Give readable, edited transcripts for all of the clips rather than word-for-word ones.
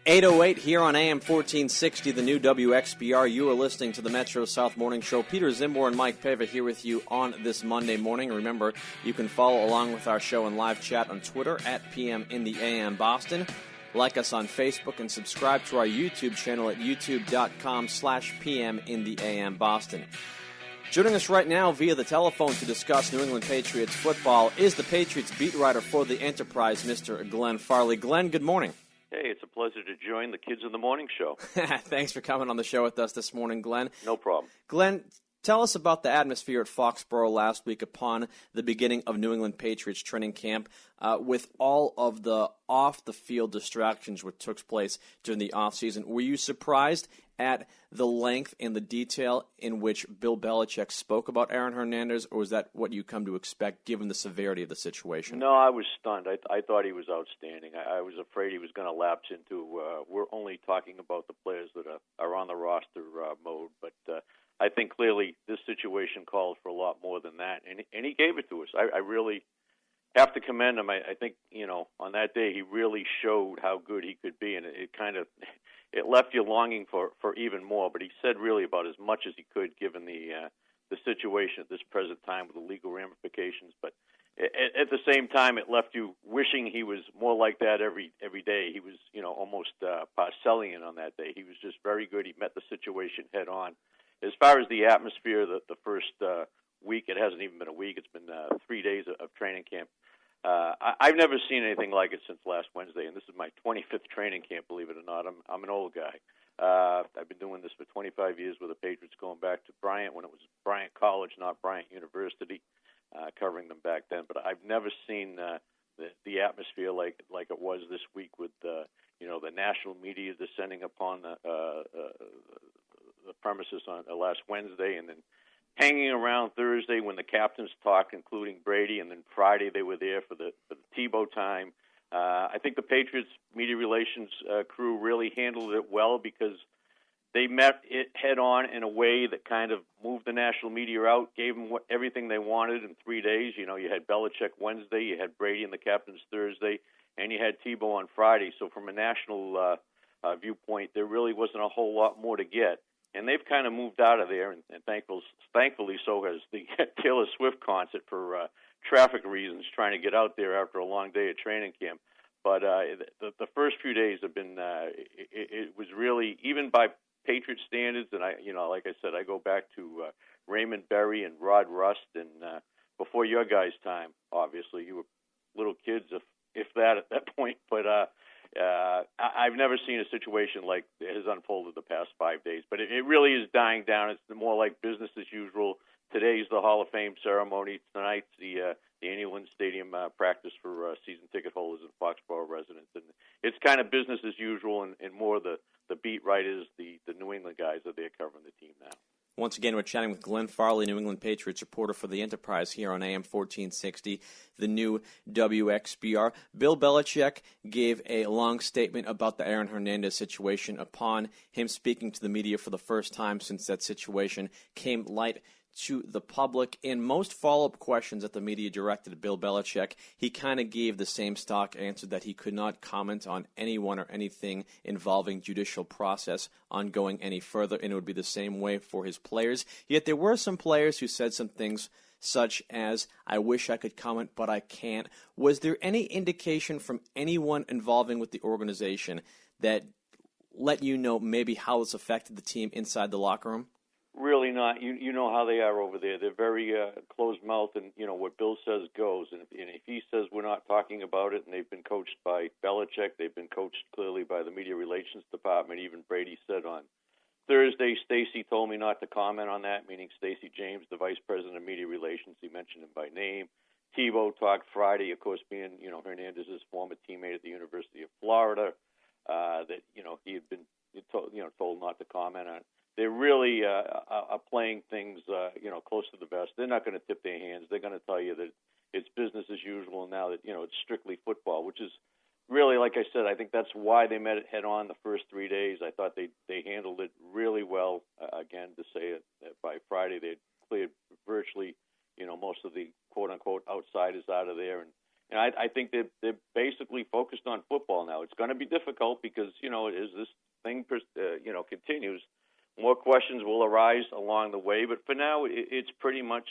8:08 here on AM 1460, the new WXBR. You are listening to the Metro South Morning Show. Peter Czymbor and Mike Pava here with you on this Monday morning. Remember, you can follow along with our show and live chat on Twitter at PM in the AM Boston. Like us on Facebook and subscribe to our YouTube channel at youtube.com/PM in the AM Boston. Joining us right now via the telephone to discuss New England Patriots football is the Patriots beat writer for the Enterprise, Mr. Glen Farley. Glenn, good morning. Hey, it's a pleasure to join the Kids in the Morning Show. Thanks for coming on the show with us this morning, Glenn. No problem. Glenn, tell us about the atmosphere at Foxborough last week upon the beginning of New England Patriots training camp with all of the off-the-field distractions which took place during the offseason. Were you surprised at the length and the detail in which Bill Belichick spoke about Aaron Hernandez, or was that what you come to expect given the severity of the situation? No, I was stunned. I thought he was outstanding. I was afraid he was going to lapse into we're only talking about the players that are on the roster mode, but I think clearly this situation called for a lot more than that, and he gave it to us. I really have to commend him. I think, on that day he really showed how good he could be, and it left you longing for even more. But he said really about as much as he could, given the situation at this present time with the legal ramifications. But at the same time, it left you wishing he was more like that every day. He was, almost Parcellian on that day. He was just very good. He met the situation head on. As far as the atmosphere, the first week, it hasn't even been a week. It's been 3 days of training camp. I've never seen anything like it since last Wednesday, and this is my 25th training camp, believe it or not. I'm an old guy. I've been doing this for 25 years with the Patriots, going back to Bryant when it was Bryant College, not Bryant University, covering them back then. But I've never seen the atmosphere like it was this week with the national media descending upon the premises on last Wednesday, and then hanging around Thursday when the captains talked, including Brady, and then Friday they were there for the Tebow time. I think the Patriots media relations crew really handled it well because they met it head on in a way that kind of moved the national media out, gave them everything they wanted in 3 days. You had Belichick Wednesday, you had Brady and the captains Thursday, and you had Tebow on Friday. So from a national viewpoint, there really wasn't a whole lot more to get. And they've kind of moved out of there, and thankfully so has the Taylor Swift concert for traffic reasons, trying to get out there after a long day of training camp. But the first few days have been, it was really, even by Patriot standards, and like I said, I go back to Raymond Berry and Rod Rust, and before your guys' time, obviously, you were little kids, if that at that point, but I've never seen a situation like it has unfolded the past 5 days, but it really is dying down. It's more like business as usual. Today's the Hall of Fame ceremony. Tonight's the Annual Stadium practice for season ticket holders and Foxborough residents. And it's kind of business as usual, and more the beat writers, the New England guys that they're covering the team now. Once again, we're chatting with Glen Farley, New England Patriots reporter for the Enterprise here on AM 1460, the new WXBR. Bill Belichick gave a long statement about the Aaron Hernandez situation upon him speaking to the media for the first time since that situation came light to the public. In most follow-up questions that the media directed at Bill Belichick, he kind of gave the same stock answer that he could not comment on anyone or anything involving judicial process ongoing any further, and it would be the same way for his players. Yet there were some players who said some things such as, "I wish I could comment, but I can't." Was there any indication from anyone involving with the organization that let you know maybe how it's affected the team inside the locker room? Really not. You know how they are over there. They're very closed-mouthed, and what Bill says goes. And if he says we're not talking about it, and they've been coached by Belichick, they've been coached clearly by the media relations department. Even Brady said on Thursday, Stacy told me not to comment on that, meaning Stacy James, the vice president of media relations. He mentioned him by name. Tebow talked Friday, of course, being Hernandez's former teammate at the University of Florida, that he had been told not to comment on it. They really are playing things, close to the vest. They're not going to tip their hands. They're going to tell you that it's business as usual now that, it's strictly football, which is really, like I said, I think that's why they met it head on the first 3 days. I thought they handled it really well. Again, to say it, that by Friday they had cleared virtually, most of the quote-unquote outsiders out of there. And And I think they're basically focused on football now. It's going to be difficult because, as this thing, continues, more questions will arise along the way. But for now, it's pretty much,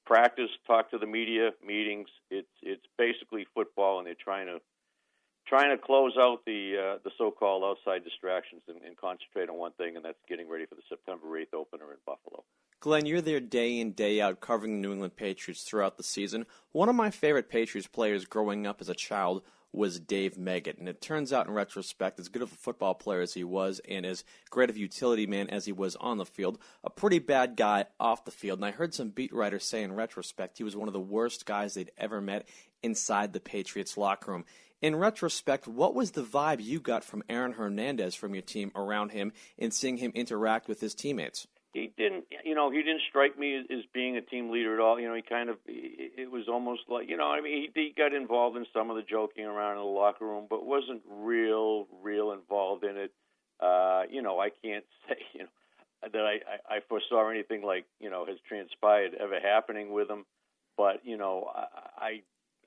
practice, talk to the media, meetings. It's basically football, and they're trying to close out the so-called outside distractions and concentrate on one thing, and that's getting ready for the September 8th opener in Buffalo. Glenn, you're there day in, day out covering the New England Patriots throughout the season. One of my favorite Patriots players growing up as a child was Dave Meggett, and it turns out in retrospect, as good of a football player as he was and as great of a utility man as he was on the field, a pretty bad guy off the field. And I heard some beat writers say in retrospect he was one of the worst guys they'd ever met inside the Patriots locker room. In retrospect, what was the vibe you got from Aaron Hernandez from your team around him and seeing him interact with his teammates? He didn't strike me as being a team leader at all. It was almost like, he got involved in some of the joking around in the locker room, but wasn't real involved in it. I can't say, that I foresaw anything like, has transpired ever happening with him. But,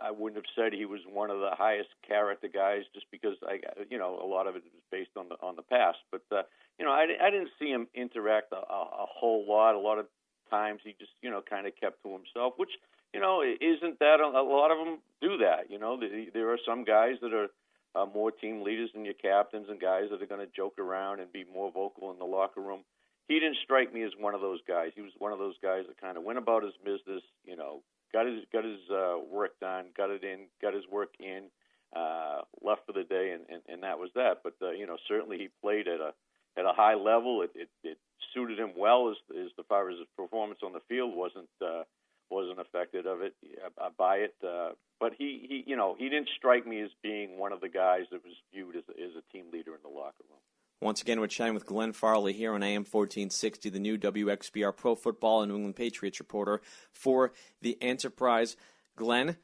I wouldn't have said he was one of the highest character guys just because a lot of it was based on the past. But I didn't see him interact a whole lot. A lot of times he just kind of kept to himself, which isn't that a lot of them do that. There are some guys that are more team leaders than your captains and guys that are going to joke around and be more vocal in the locker room. He didn't strike me as one of those guys. He was one of those guys that kind of went about his business, got his work done, got his work in, left for the day, and that was that. But certainly he played at a high level. It suited him well as far as his performance on the field wasn't affected by it. But he didn't strike me as being one of the guys that was viewed as a team leader in the locker room. Once again, we're chatting with Glen Farley here on AM 1460, the new WXBR Pro Football and New England Patriots reporter for the Enterprise. Glenn,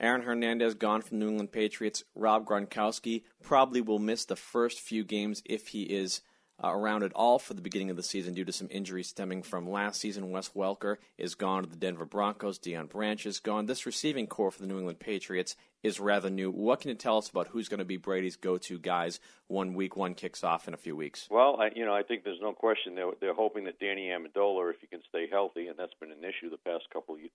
Aaron Hernandez gone from New England Patriots. Rob Gronkowski probably will miss the first few games if he is around at all for the beginning of the season due to some injuries stemming from last season. Wes Welker is gone to the Denver Broncos. Deion Branch is gone. This receiving core for the New England Patriots is rather new. What can you tell us about who's going to be Brady's go-to guys when Week 1 kicks off in a few weeks? Well, I think there's no question they're hoping that Danny Amendola, if he can stay healthy, and that's been an issue the past couple of years,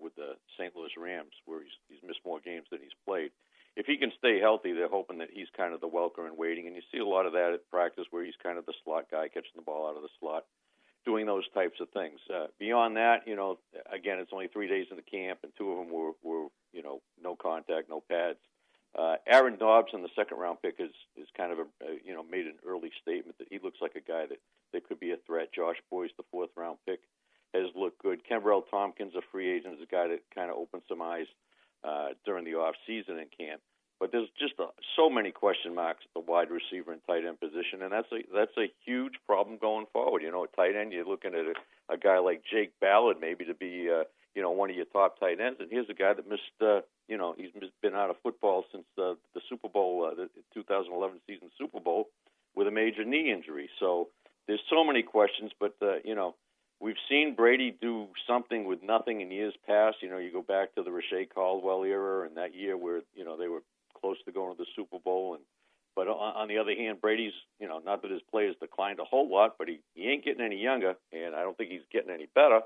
with the St. Louis Rams, where he's missed more games than he's played. If he can stay healthy, they're hoping that he's kind of the Welker in waiting, and you see a lot of that at practice where he's kind of the slot guy, catching the ball out of the slot, doing those types of things. Beyond that, again, it's only 3 days in the camp, and 2 of them were no contact, no pads. Aaron Dobson, the second-round pick, is kind of made an early statement that he looks like a guy that could be a threat. Josh Boyce, the fourth-round pick, has looked good. Kenbrell Tompkins, a free agent, is a guy that kind of opened some eyes during the off-season in camp. But there's just so many question marks at the wide receiver and tight end position, and that's a huge problem going forward. At tight end, you're looking at a guy like Jake Ballard maybe to be one of your top tight ends, and here's a guy that missed he's been out of football since the Super Bowl, the 2011 season Super Bowl, with a major knee injury. So there's so many questions, but we've seen Brady do something with nothing in years past. You go back to the Rashae Caldwell era and that year where they were close to going to the Super Bowl. But on the other hand, Brady's not that his play has declined a whole lot, but he ain't getting any younger, and I don't think he's getting any better.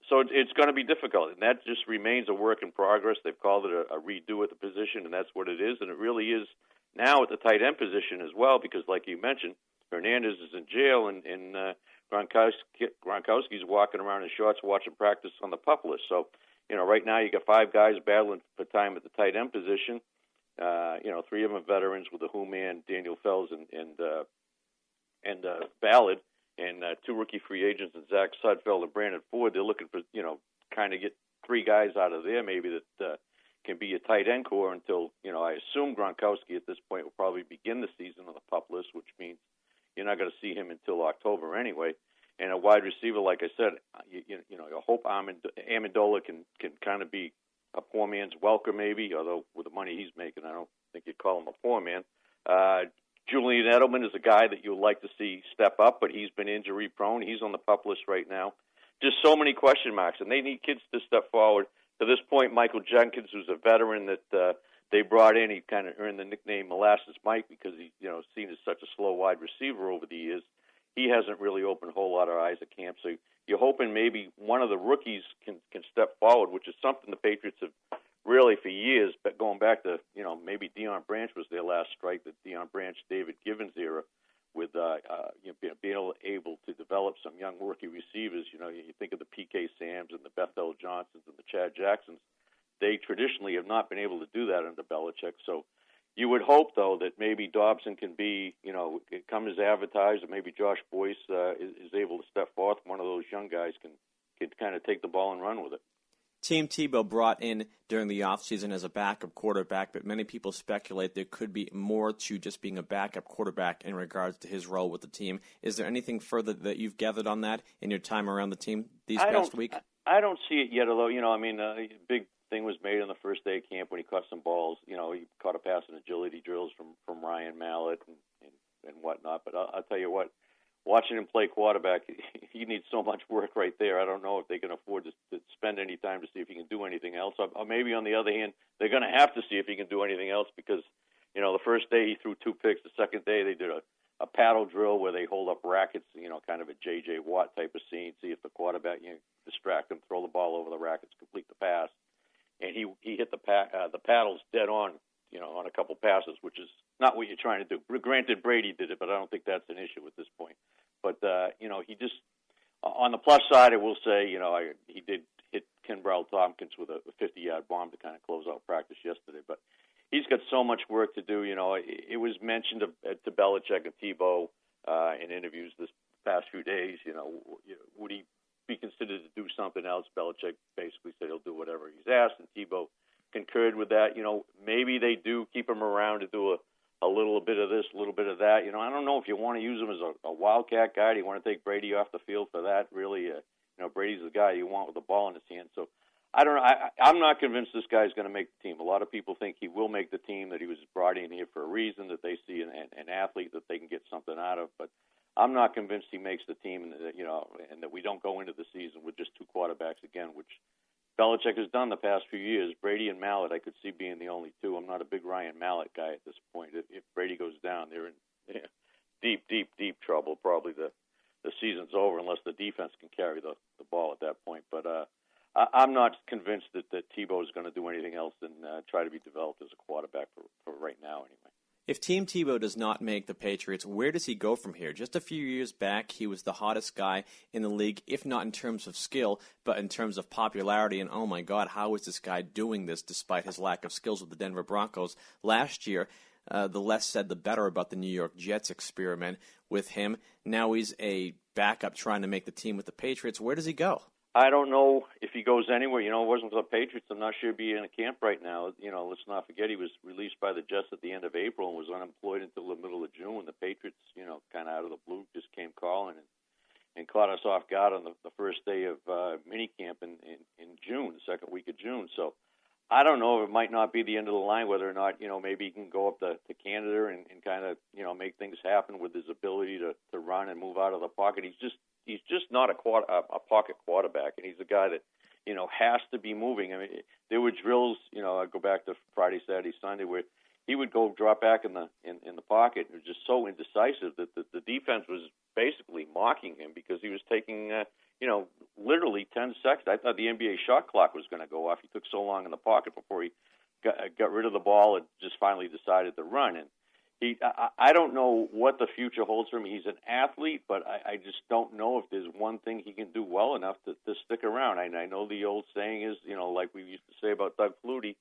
So it's going to be difficult, and that just remains a work in progress. They've called it a redo at the position, and that's what it is. And it really is now at the tight end position as well, because like you mentioned, Hernandez is in jail, and Gronkowski's walking around in shorts watching practice on the PUP list. So, right now you got 5 guys battling for time at the tight end position. 3 of them are veterans with the Who Man, Daniel Fells, and Ballard, and 2 rookie free agents, and Zach Sudfeld and Brandon Ford. They're looking for, kind of get 3 guys out of there maybe that can be a tight end core until, I assume Gronkowski at this point will probably begin the season on the PUP list, which means you're not going to see him until October anyway. And a wide receiver, like I said, you hope Amendola can kind of be a poor man's Welker maybe, although with the money he's making, I don't think you'd call him a poor man. Julian Edelman is a guy that you would like to see step up, but he's been injury-prone. He's on the PUP list right now. just so many question marks, and they need kids to step forward. To this point, Michael Jenkins, who's a veteran that they brought in, he kind of earned the nickname Molasses Mike because he's seen as such a slow wide receiver over the years. He hasn't really opened a whole lot of eyes at camp, so you're hoping maybe one of the rookies can step forward, which is something the Patriots have really for years, but going back to maybe Deion Branch was their last strike, the Deion Branch David Givens era, with being able to develop some young rookie receivers. You think of the P.K. Sams and the Bethel Johnsons and the Chad Jacksons. They traditionally have not been able to do that under Belichick. So you would hope, though, that maybe Dobson can be, come as advertised, or maybe Josh Boyce is able to step forth. One of those young guys can kind of take the ball and run with it. Team Tebow brought in during the offseason as a backup quarterback, but many people speculate there could be more to just being a backup quarterback in regards to his role with the team. Is there anything further that you've gathered on that in your time around the team these past week? I don't see it yet, although, a big thing was made on the first day of camp when he caught some balls. He caught a pass in agility drills from Ryan Mallett and whatnot. But I'll tell you what, watching him play quarterback, he needs so much work right there. I don't know if they can afford to spend any time to see if he can do anything else. Or maybe, on the other hand, they're going to have to see if he can do anything else because, the first day he threw 2 picks. The second day they did a paddle drill where they hold up rackets, kind of a J.J. Watt type of scene, see if the quarterback, distract him, throw the ball over the rackets, complete the pass. And he hit the paddles dead on, on a couple passes, which is not what you're trying to do. Granted, Brady did it, but I don't think that's an issue at this point. But, he just, on the plus side, I will say, he did hit Kenbrell Tompkins with a 50-yard bomb to kind of close out practice yesterday. But he's got so much work to do. It was mentioned to Belichick and Tebow in interviews this past few days, would he be considered to do something else? Belichick basically said he'll do whatever he's asked, and Tebow concurred with that. Maybe they do keep him around to do a little bit of this, a little bit of that. I don't know if you want to use him as a wildcat guy. Do you want to take Brady off the field for that? Really, Brady's the guy you want with the ball in his hand. So I don't know. I'm not convinced this guy's going to make the team. A lot of people think he will make the team, that he was brought in here for a reason, that they see an athlete that they can get something out of. But I'm not convinced he makes the team, and that we don't go into the season with just 2 quarterbacks again, which Belichick has done the past few years. Brady and Mallett, I could see being the only 2. I'm not a big Ryan Mallett guy at this point. If Brady goes down, they're in deep, deep, deep trouble. Probably the season's over unless the defense can carry the ball at that point. But I'm not convinced that Tebow is going to do anything else than try to be developed as a quarterback for right now anyway. If Team Tebow does not make the Patriots, where does he go from here? Just a few years back, he was the hottest guy in the league, if not in terms of skill, but in terms of popularity. And, oh, my God, how is this guy doing this despite his lack of skills with the Denver Broncos? Last year, the less said, the better about the New York Jets experiment with him. Now he's a backup trying to make the team with the Patriots. Where does he go? I don't know if he goes anywhere. It wasn't for the Patriots. I'm not sure he'd be in a camp right now. Let's not forget he was released by the Jets at the end of April and was unemployed until the middle of June. The Patriots, kind of out of the blue, just came calling and caught us off guard on the first day of minicamp in June, the second week of June. So I don't know. It might not be the end of the line, whether or not, maybe he can go up to Canada and kind of, make things happen with his ability to run and move out of the pocket. He's just not a pocket quarterback, and he's a guy that, has to be moving. I mean, there were drills, I go back to Friday, Saturday, Sunday, where he would go drop back in the pocket. It was just so indecisive that the defense was basically mocking him because he was taking, literally 10 seconds. I thought the NBA shot clock was going to go off. He took so long in the pocket before he got rid of the ball and just finally decided to run. And I don't know what the future holds for him. He's an athlete, but I just don't know if there's one thing he can do well enough to stick around. I know the old saying is, like we used to say about Doug Flutie,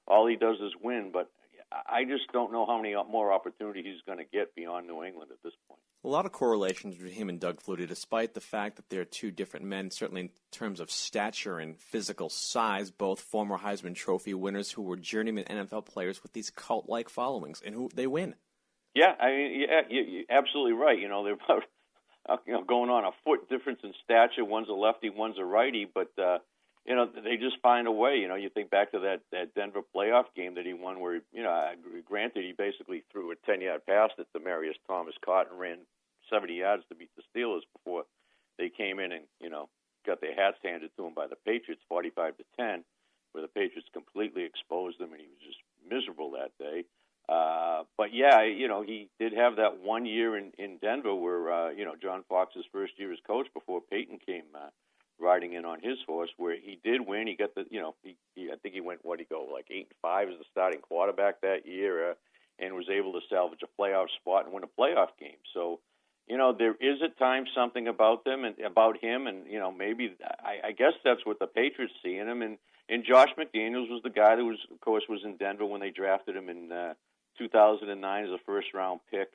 all he does is win, but I just don't know how many more opportunities he's going to get beyond New England at this point. A lot of correlations between him and Doug Flutie, despite the fact that they're 2 different men, certainly in terms of stature and physical size, both former Heisman Trophy winners who were journeyman NFL players with these cult-like followings, and who they win. Yeah, I mean, you're absolutely right. They're about going on a foot difference in stature. One's a lefty, one's a righty, but they just find a way. You think back to that Denver playoff game that he won, where granted he basically threw a 10-yard pass that Demaryius Thomas caught and ran 70 yards to beat the Steelers before they came in and got their hats handed to him by the Patriots, 45-10, where the Patriots completely exposed him, and he was just miserable that day. But yeah, he did have that 1 year in Denver where, John Fox's first year as coach before Peyton came riding in on his horse, where he did win. He got the, I think he went, 8-5 as the starting quarterback that year, and was able to salvage a playoff spot and win a playoff game. So, there is at times something about them and about him, and maybe I guess that's what the Patriots see in him. And Josh McDaniels was the guy that was in Denver when they drafted him in 2009 as a first-round pick.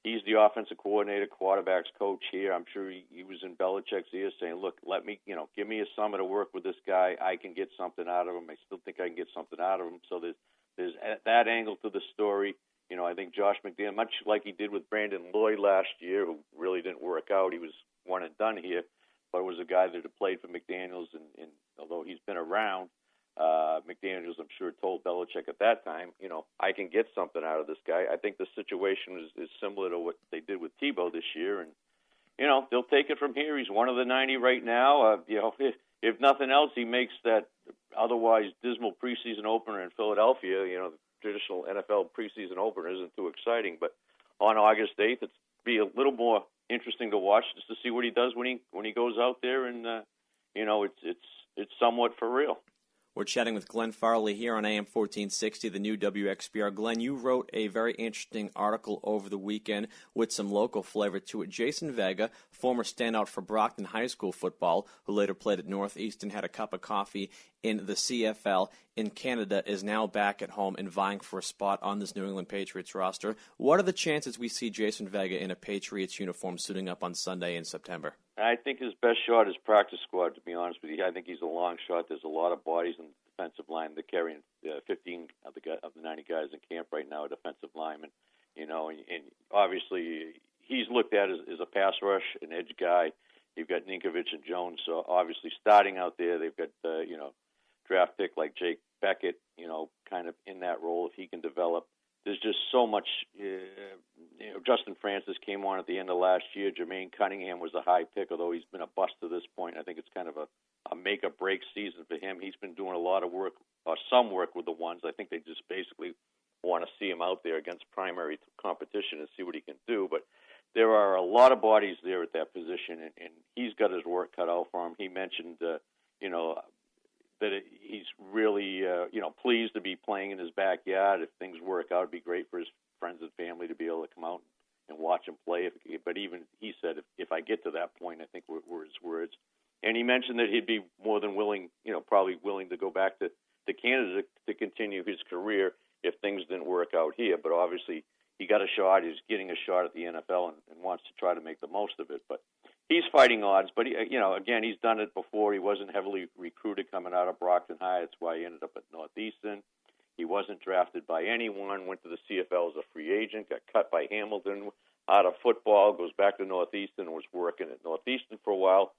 He's the offensive coordinator, quarterbacks coach here. I'm sure he was in Belichick's ear saying, look, let me, give me a summer to work with this guy. I can get something out of him. I still think I can get something out of him. So there's that angle to the story. I think Josh McDaniels, much like he did with Brandon Lloyd last year, who really didn't work out. He was one and done here, but was a guy that had played for McDaniels, and although he's been around, McDaniels, I'm sure, told Belichick at that time, I can get something out of this guy. I think the situation is similar to what they did with Tebow this year, and, they'll take it from here. He's one of the 90 right now. If nothing else, he makes that otherwise dismal preseason opener in Philadelphia. The traditional NFL preseason opener isn't too exciting, but on August 8th, it's be a little more interesting to watch just to see what he does when he goes out there, and it's somewhat for real. We're chatting with Glen Farley here on AM 1460, the new WXBR. Glenn, you wrote a very interesting article over the weekend with some local flavor to it. Jason Vega, former standout for Brockton High School football, who later played at Northeastern, had a cup of coffee in the CFL in Canada, is now back at home and vying for a spot on this New England Patriots roster. What are the chances we see Jason Vega in a Patriots uniform suiting up on Sunday in September? I think his best shot is practice squad, to be honest with you. I think he's a long shot. There's a lot of bodies in the defensive line. They're carrying 15 of the 90 guys in camp right now, a defensive lineman. And obviously he's looked at as a pass rush, an edge guy. You've got Ninkovich and Jones, so obviously starting out there. They've got, draft pick like Jake Beckett, kind of in that role if he can develop. There's just so much. Justin Francis came on at the end of last year. Jermaine Cunningham was a high pick, although he's been a bust to this point. I think it's kind of a make-or-break season for him. He's been doing a lot of work, or some work with the ones. I think they just basically want to see him out there against primary competition and see what he can do. But there are a lot of bodies there at that position, and he's got his work cut out for him. He mentioned, that he's really, pleased to be playing in his backyard. If things work out, it'd be great for his friends and family to be able to come out and watch him play. But even he said, if I get to that point, I think were his words. And he mentioned that he'd be more than willing, probably willing to go back to Canada to continue his career if things didn't work out here. But obviously, he got a shot. He's getting a shot at the NFL and wants to try to make the most of it. But he's fighting odds. But, again, he's done it before. He wasn't heavily recruited coming out of Brockton High. That's why he ended up at Northeastern. He wasn't drafted by anyone, went to the CFL as a free agent, got cut by Hamilton out of football, goes back to Northeastern and was working at Northeastern for a while,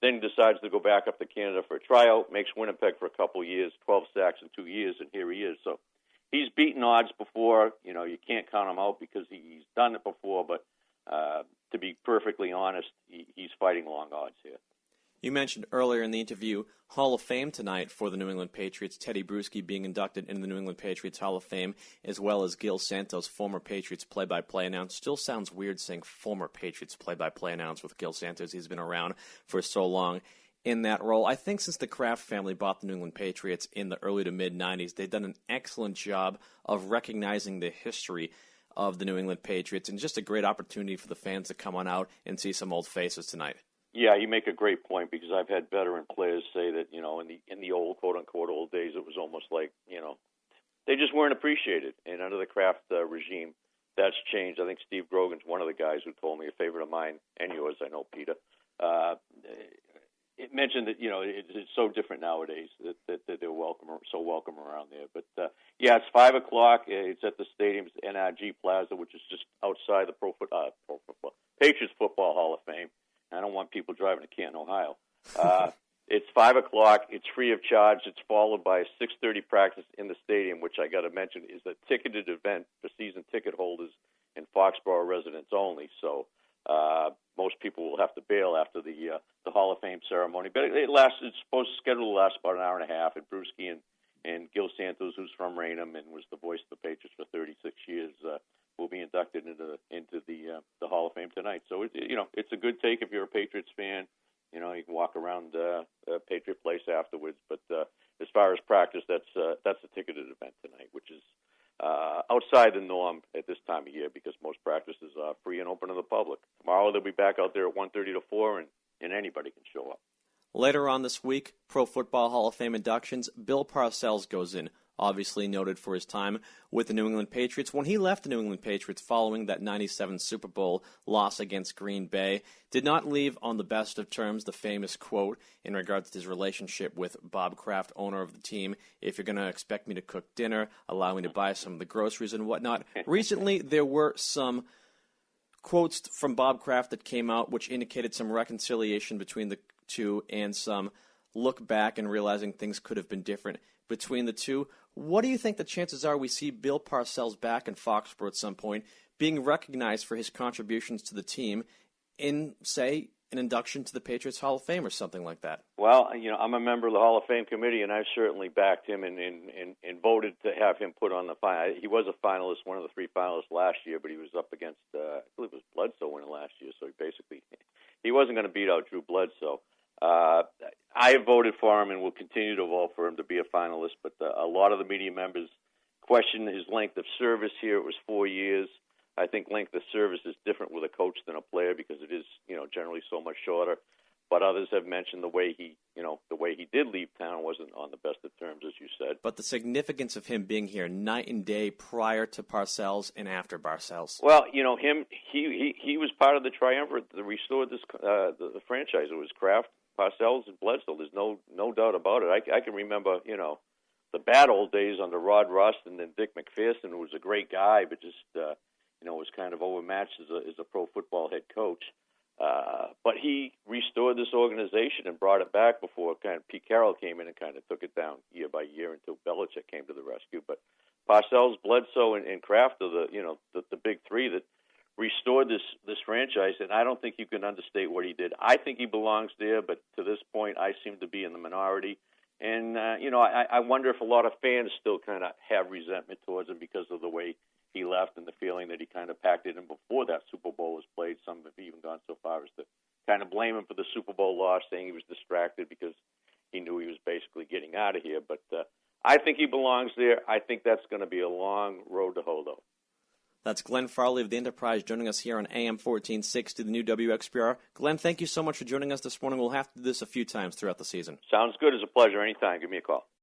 then decides to go back up to Canada for a tryout, makes Winnipeg for a couple of years, 12 sacks in 2 years, and here he is. So he's beaten odds before. You can't count him out because he's done it before, but to be perfectly honest, he's fighting long odds here. You mentioned earlier in the interview Hall of Fame tonight for the New England Patriots, Teddy Bruschi being inducted into the New England Patriots Hall of Fame, as well as Gil Santos, former Patriots play-by-play announcer. Still sounds weird saying former Patriots play-by-play announcer with Gil Santos. He's been around for so long in that role. I think since the Kraft family bought the New England Patriots in the early to mid-'90s, they've done an excellent job of recognizing the history of the New England Patriots, and just a great opportunity for the fans to come on out and see some old faces tonight. Yeah, you make a great point because I've had veteran players say that, in the old, quote-unquote, old days, it was almost like, they just weren't appreciated. And under the Kraft regime, that's changed. I think Steve Grogan's one of the guys who told me, a favorite of mine and yours, I know, Peter. It mentioned that, it's so different nowadays that they're so welcome around there. But, yeah, it's 5 o'clock. It's at the stadium, it's NRG Plaza, which is just outside the Patriots Football Hall of Fame. I don't want people driving to Canton, Ohio. It's 5 o'clock. It's free of charge. It's followed by a 6:30 practice in the stadium, which I got to mention is a ticketed event for season ticket holders and Foxborough residents only. So Most people will have to bail after the Hall of Fame ceremony. But it's supposed to schedule to last about an hour and a half. And Brewski and Gil Santos, who's from Raynham and was the voice of the Patriots for 36 years, will be inducted into the Hall of Fame tonight. So it's a good take if you're a Patriots fan. You can walk around Patriot Place afterwards. But as far as practice, that's a ticketed event tonight, which is outside the norm at this time of year because most practices are free and open to the public. Tomorrow they'll be back out there at 1:30 to 4, and anybody can show up. Later on this week, Pro Football Hall of Fame inductions, Bill Parcells goes in, obviously noted for his time with the New England Patriots. When he left the New England Patriots following that 97 Super Bowl loss against Green Bay, did not leave on the best of terms. The famous quote in regards to his relationship with Bob Kraft, owner of the team, "If you're going to expect me to cook dinner, allow me to buy some of the groceries and whatnot." Recently, there were some quotes from Bob Kraft that came out which indicated some reconciliation between the two and some look back and realizing things could have been different between the two. What do you think the chances are we see Bill Parcells back in Foxborough at some point, being recognized for his contributions to the team in, say, an induction to the Patriots Hall of Fame or something like that? Well, I'm a member of the Hall of Fame committee, and I've certainly backed him and voted to have him put on the final. He was a finalist, one of the 3 finalists last year, but he was up against, I believe it was Bledsoe winning last year, so he wasn't going to beat out Drew Bledsoe. I have voted for him and will continue to vote for him to be a finalist, but a lot of the media members question his length of service here. It was 4 years. I think length of service is different with a coach than a player because it is, generally so much shorter. But others have mentioned the way he did leave town wasn't on the best of terms, as you said. But the significance of him being here night and day prior to Parcells and after Parcells. Well, he was part of the triumvirate that restored this the franchise. It was Kraft, Parcells, and Bledsoe. There's no doubt about it. I can remember, the bad old days under Rod Rust and then Dick McPherson, who was a great guy, but just was kind of overmatched as a pro football head coach. But he restored this organization and brought it back before kind of Pete Carroll came in and kind of took it down year by year until Belichick came to the rescue. But Parcells, Bledsoe, and Kraft are the big three that restored this franchise, and I don't think you can understate what he did. I think he belongs there, but to this point, I seem to be in the minority. And, I wonder if a lot of fans still kind of have resentment towards him because of the way he left and the feeling that he kind of packed it in before that Super Bowl was played. Some have even gone so far as to kind of blame him for the Super Bowl loss, saying he was distracted because he knew he was basically getting out of here. But I think he belongs there. I think that's going to be a long road to hoe, though. That's Glen Farley of the Enterprise joining us here on AM 1460, the new WXPR. Glenn, thank you so much for joining us this morning. We'll have to do this a few times throughout the season. Sounds good. It's a pleasure. Anytime. Give me a call.